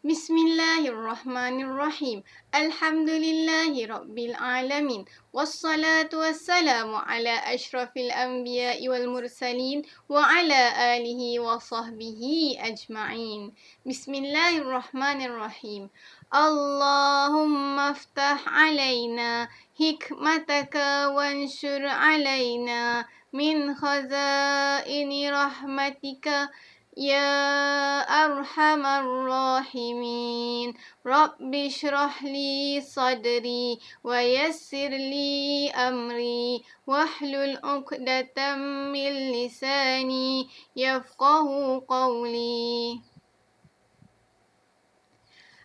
Bismillahirrahmanirrahim. Alhamdulillahi Rabbil Alamin. Wassalatu wassalamu ala ashrafil anbiya'i wal mursalin wa ala alihi wa sahbihi ajma'in. Bismillahirrahmanirrahim. Allahumma aftah alaina hikmataka wanshur alaina min khazaini rahmatika Ya Arhamar Rahimin. Rabbi shrah li sadri wa yassir li amri wahlul 'uqdatam min lisani yafqahu qawli.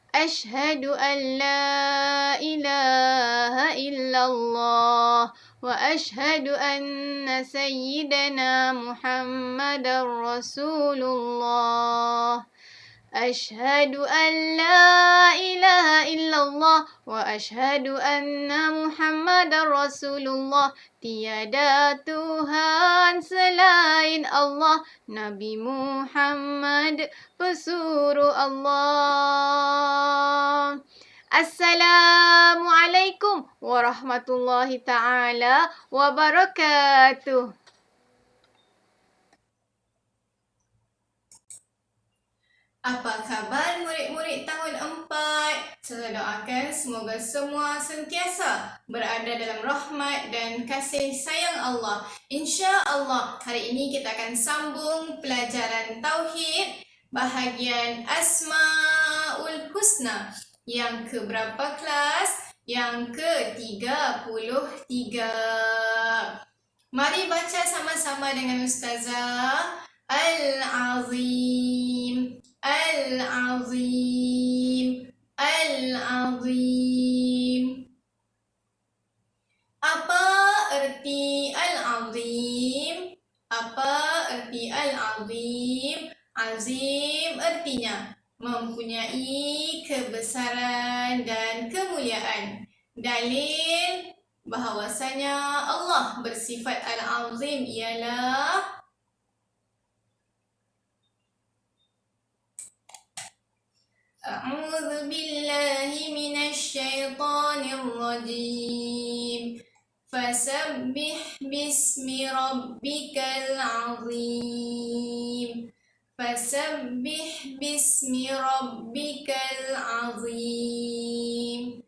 Ashhadu an la ilaha illallah wa ashhadu anna sayyidana Muhammadar Rasulullah. Ashhadu an la ilaha illallah wa ashhadu anna Muhammadar Rasulullah. Tiada Tuhan selain Allah, Nabi Muhammad pesuruh Allah. Assalamualaikum warahmatullahi taala wabarakatuh. Apa khabar murid-murid tahun 4? Saya doakan semoga semua sentiasa berada dalam rahmat dan kasih sayang Allah. InsyaAllah hari ini kita akan sambung pelajaran Tauhid bahagian Asma'ul Husna. Yang keberapa kelas? Yang ke-33. Mari baca sama-sama dengan Ustazah. Al-Azim, Al-Azim, Al-Azim. Apa erti Al-Azim? Apa erti Al-Azim? Azim artinya mempunyai kebesaran dan kemuliaan. Dalil bahawasanya Allah bersifat Al-Azim ialah A'udzu billahi minasy syaithanir rajim. Fasabbih bismi rabbikal azim. Fasabbih bismi rabbikal azim.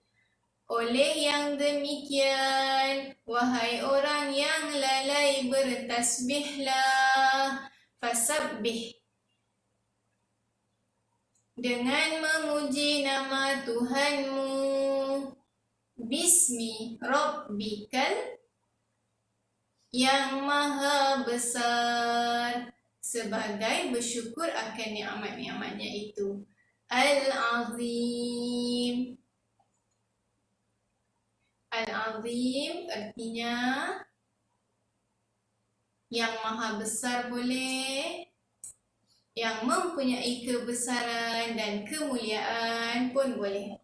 Oleh yang demikian, wahai orang yang lalai, bertasbihlah. Fasabbih, dengan memuji nama Tuhanmu. Bismi Rabbikal, yang maha besar, sebagai bersyukur akan nikmat-nikmatnya itu. Al-Azim. Al-Azim artinya yang maha besar boleh, yang mempunyai kebesaran dan kemuliaan pun boleh.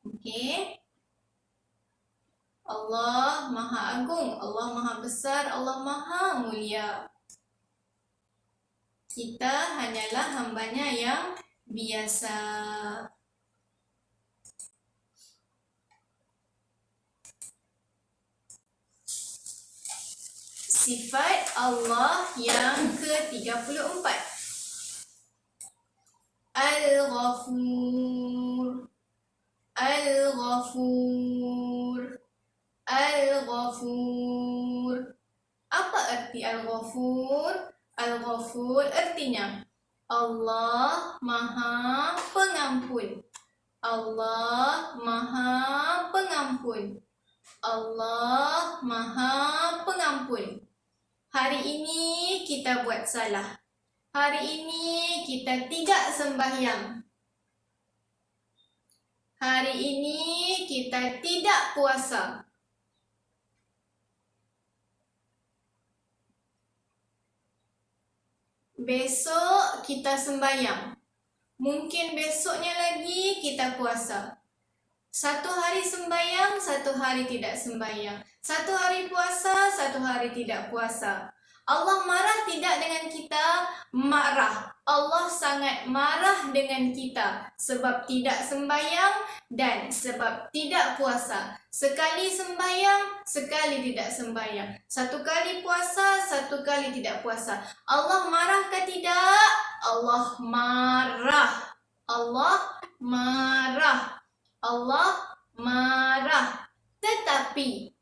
Okey. Allah Maha Agung, Allah Maha Besar, Allah Maha Mulia. Kita hanyalah hambanya yang biasa. Sifat Allah yang ke-34. Al-Ghafur, Al-Ghafur, Al-Ghafur. Apa arti Al-Ghafur? Al-Ghafur artinya Allah Maha Pengampun. Allah Maha Pengampun. Allah Maha Pengampun. Hari ini kita buat salah. Hari ini kita tidak sembahyang. Hari ini kita tidak puasa. Besok kita sembahyang. Mungkin besoknya lagi kita puasa. Satu hari sembahyang, satu hari tidak sembahyang. Satu hari puasa, satu hari tidak puasa. Allah marah tidak dengan kita marah. Allah sangat marah dengan kita sebab tidak sembahyang dan sebab tidak puasa. Sekali sembahyang, sekali tidak sembahyang. Satu kali puasa, satu kali tidak puasa. Allah marah ke tidak? Allah marah. Allah marah. Allah marah. Tetapi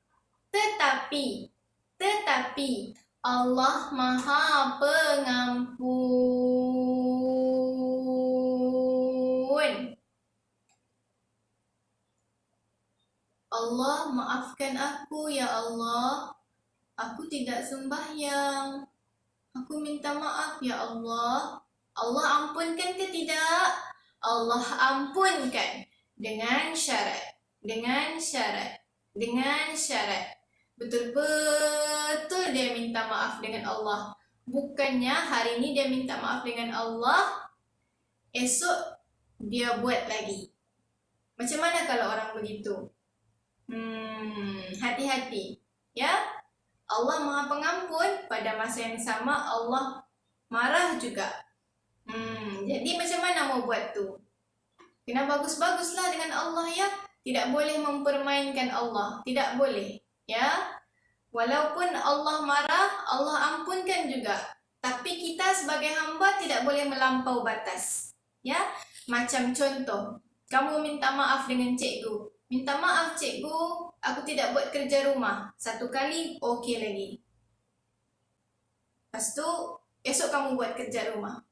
Allah Maha Pengampun. Allah, maafkan aku ya Allah. Aku tidak sembahyang. Aku minta maaf ya Allah. Allah ampunkan ke tidak? Allah ampunkan dengan syarat. Dengan syarat. Dengan syarat. Betul-betul dia minta maaf dengan Allah. Bukannya hari ini dia minta maaf dengan Allah, esok dia buat lagi. Macam mana kalau orang begitu? Hati-hati. Ya, Allah Maha Pengampun, pada masa yang sama Allah marah juga. Jadi macam mana mau buat tu? Kena bagus-baguslah dengan Allah ya. Tidak boleh mempermainkan Allah. Tidak boleh. Ya, walaupun Allah marah, Allah ampunkan juga. Tapi kita sebagai hamba tidak boleh melampau batas. Ya, macam contoh, kamu minta maaf dengan cikgu. Minta maaf cikgu, aku tidak buat kerja rumah. Satu kali, okey lagi. Lepas tu, esok kamu buat kerja rumah.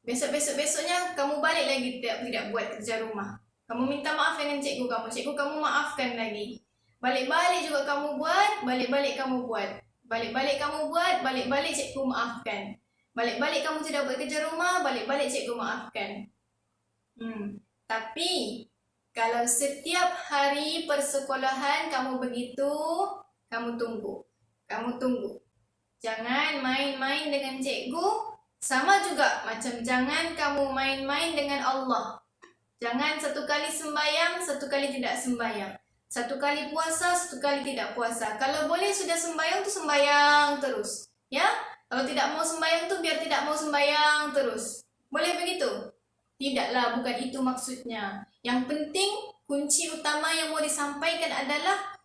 Besoknya kamu balik lagi tidak buat kerja rumah. Kamu minta maaf dengan cikgu kamu maafkan lagi. Balik-balik juga kamu buat, balik-balik kamu buat. Balik-balik kamu buat, balik-balik cikgu maafkan. Balik-balik kamu tidak buat kerja rumah, balik-balik cikgu maafkan. Tapi, kalau setiap hari persekolahan kamu begitu, kamu tunggu. Kamu tunggu. Jangan main-main dengan cikgu, sama juga macam jangan kamu main-main dengan Allah. Jangan satu kali sembahyang, satu kali tidak sembahyang. Satu kali puasa, satu kali tidak puasa. Kalau boleh sudah sembahyang tu sembahyang terus. Ya? Kalau tidak mau sembahyang tu biar tidak mau sembahyang terus. Boleh begitu? Tidaklah, bukan itu maksudnya. Yang penting kunci utama yang mau disampaikan adalah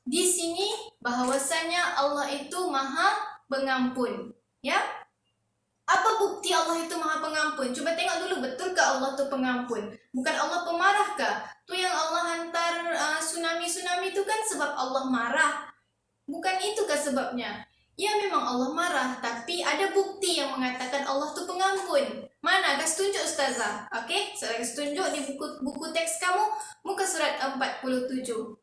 di sini bahawasanya Allah itu Maha Pengampun. Ya? Apa bukti Allah itu Maha Pengampun? Coba tengok dulu, betulkah Allah itu pengampun? Bukan Allah pemarah kah? Tu yang Allah hantar tsunami-tsunami itu kan sebab Allah marah. Bukan itu kah sebabnya? Ya memang Allah marah, tapi ada bukti yang mengatakan Allah itu pengampun. Mana? Kasih tunjuk Ustazah. Okey, saya kasih tunjuk di buku teks kamu, muka surat 47.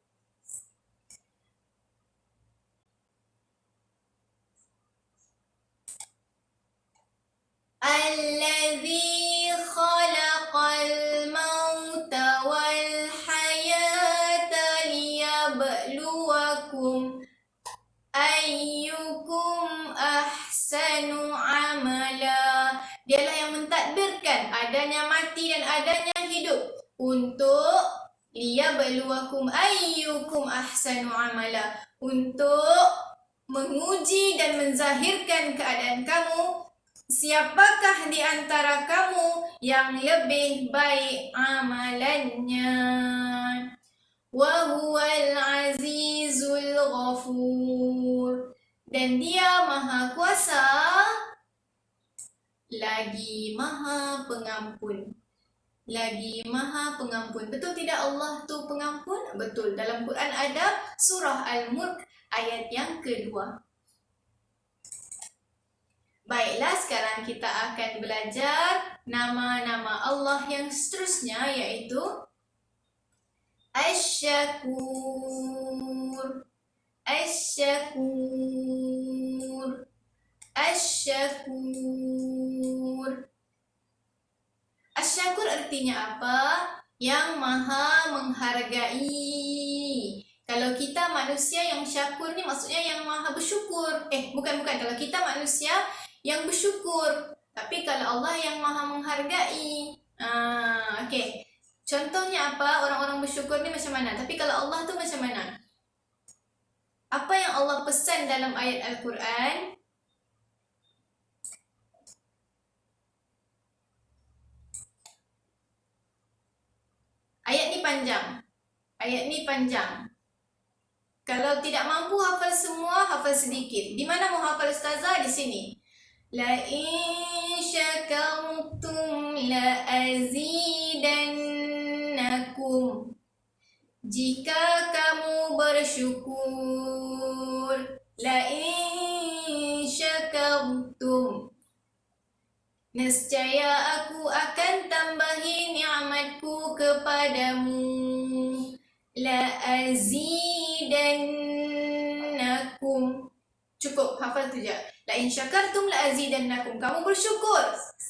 Alladzi khalaqal mauta wal hayata liyabluwakum ayyukum ahsanu amala. Dialah yang mentadbirkan adanya mati dan adanya hidup untuk liyabluwakum ayyukum ahsanu amala, untuk menguji dan menzahirkan keadaan kamu. Siapakah di antara kamu yang lebih baik amalannya? Wa huwal azizul ghafur. Dan dia Maha Kuasa lagi Maha Pengampun. Lagi Maha Pengampun. Betul tidak Allah tu pengampun? Betul. Dalam Quran ada surah Al-Mulk ayat yang kedua. Baiklah, sekarang kita akan belajar nama-nama Allah yang seterusnya, yaitu Asy-Syakur, Asy-Syakur, Asy-Syakur. Asy-Syakur artinya apa? Yang Maha menghargai. Kalau kita manusia yang syakur ni maksudnya yang Maha bersyukur. Bukan. Kalau kita manusia yang bersyukur. Tapi kalau Allah yang Maha menghargai. Okey. Contohnya apa? Orang-orang bersyukur ni macam mana? Tapi kalau Allah tu macam mana? Apa yang Allah pesan dalam ayat Al-Quran? panjang. Ayat ni panjang. Kalau tidak mampu hafal semua, hafal sedikit. Di mana mau hafal ustazah? Di sini. La in syakartum la azidannakum. Jika kamu bersyukur, la in syakartum, nescaya aku akan tambahi nikmatku kepadamu. La azidannakum. Cukup, hafal tu je. La in syakartum la azidannakum. Kamu bersyukur.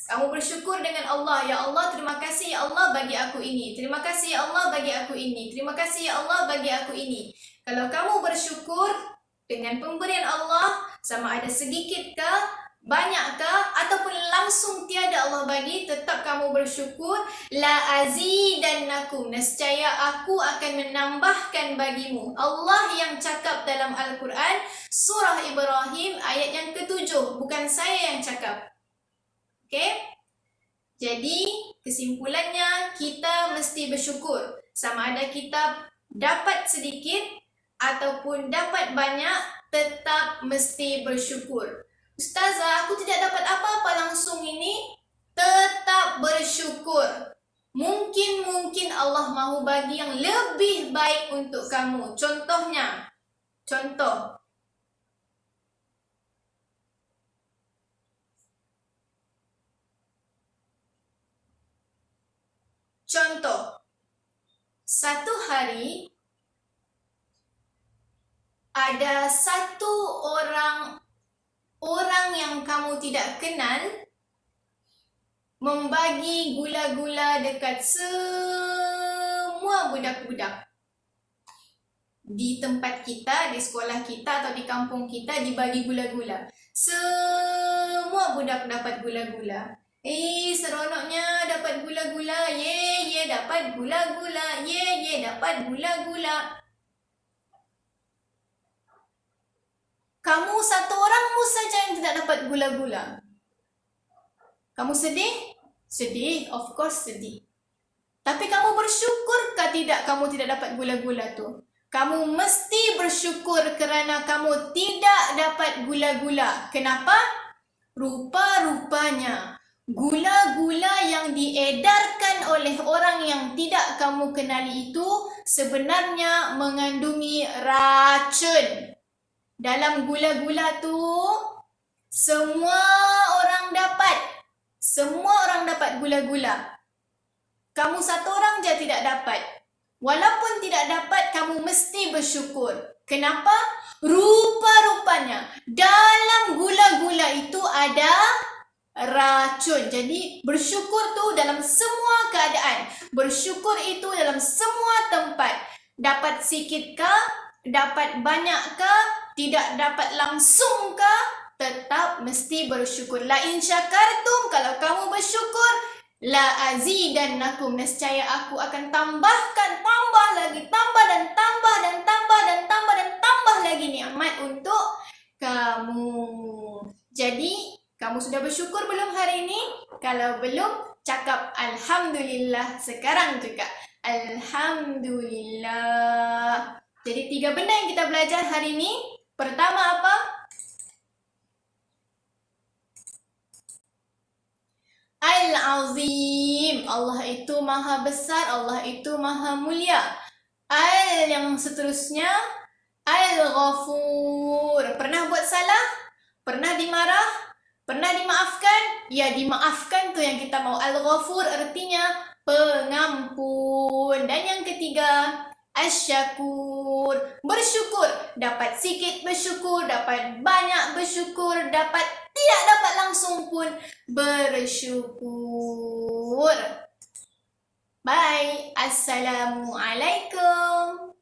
Kamu bersyukur dengan Allah. Ya Allah, terima kasih ya Allah bagi aku ini. Terima kasih ya Allah bagi aku ini. Terima kasih ya Allah bagi aku ini. Kalau kamu bersyukur dengan pemberian Allah, sama ada sedikitkah, banyakkah, ataupun langsung tiada Allah bagi, tetap kamu bersyukur. La azidannakum, nescaya aku akan menambahkan bagimu. Allah yang cakap dalam Al-Quran, surah Ibrahim ayat yang ke-7, bukan saya yang cakap. Okay? Jadi kesimpulannya, kita mesti bersyukur. Sama ada kita dapat sedikit ataupun dapat banyak, tetap mesti bersyukur. Ustazah, aku tidak dapat apa-apa langsung ini. Tetap bersyukur. Mungkin Allah mahu bagi yang lebih baik untuk kamu. Contohnya, contoh. Satu hari ada satu orang yang kamu tidak kenal membagi gula-gula dekat semua budak-budak. Di tempat kita, di sekolah kita atau di kampung kita dibagi gula-gula. Semua budak dapat gula-gula. Seronoknya dapat gula-gula. Ye, dapat gula-gula. Ye, dapat gula-gula. Kamu satu orangmu saja yang tidak dapat gula-gula. Kamu sedih? Sedih, of course sedih. Tapi kamu bersyukurkah tidak kamu tidak dapat gula-gula tu? Kamu mesti bersyukur kerana kamu tidak dapat gula-gula. Kenapa? Rupa-rupanya gula-gula yang diedarkan oleh orang yang tidak kamu kenali itu sebenarnya mengandungi racun. Dalam gula-gula tu, semua orang dapat gula-gula. Kamu satu orang je tidak dapat. Walaupun tidak dapat, kamu mesti bersyukur. Kenapa? Rupa-rupanya dalam gula-gula itu ada racun. Jadi bersyukur tu dalam semua keadaan. Bersyukur itu dalam semua tempat. Dapat sikitkah? Dapat banyakkah? Tidak dapat langsungkah? Tetap mesti bersyukur. La in syakartum, kalau kamu bersyukur, la azidannakum, nescaya aku akan tambahkan, tambah lagi, tambah dan tambah dan tambah dan tambah dan tambah lagi nikmat untuk kamu. Jadi kamu sudah bersyukur belum hari ini? Kalau belum, cakap Alhamdulillah sekarang juga. Alhamdulillah. Jadi 3 benda yang kita belajar hari ini. Pertama apa? Al-Azim. Allah itu maha besar, Allah itu maha mulia. Al yang seterusnya, Al-Ghafur. Pernah buat salah? Pernah dimarah? Pernah dimaafkan? Ya, dimaafkan tu yang kita mau. Al-Ghafur artinya pengampun. Dan yang ketiga, Asy-Syakur. Bersyukur. Dapat sikit bersyukur, dapat banyak bersyukur, dapat tidak dapat langsung pun bersyukur. Bye. Assalamualaikum.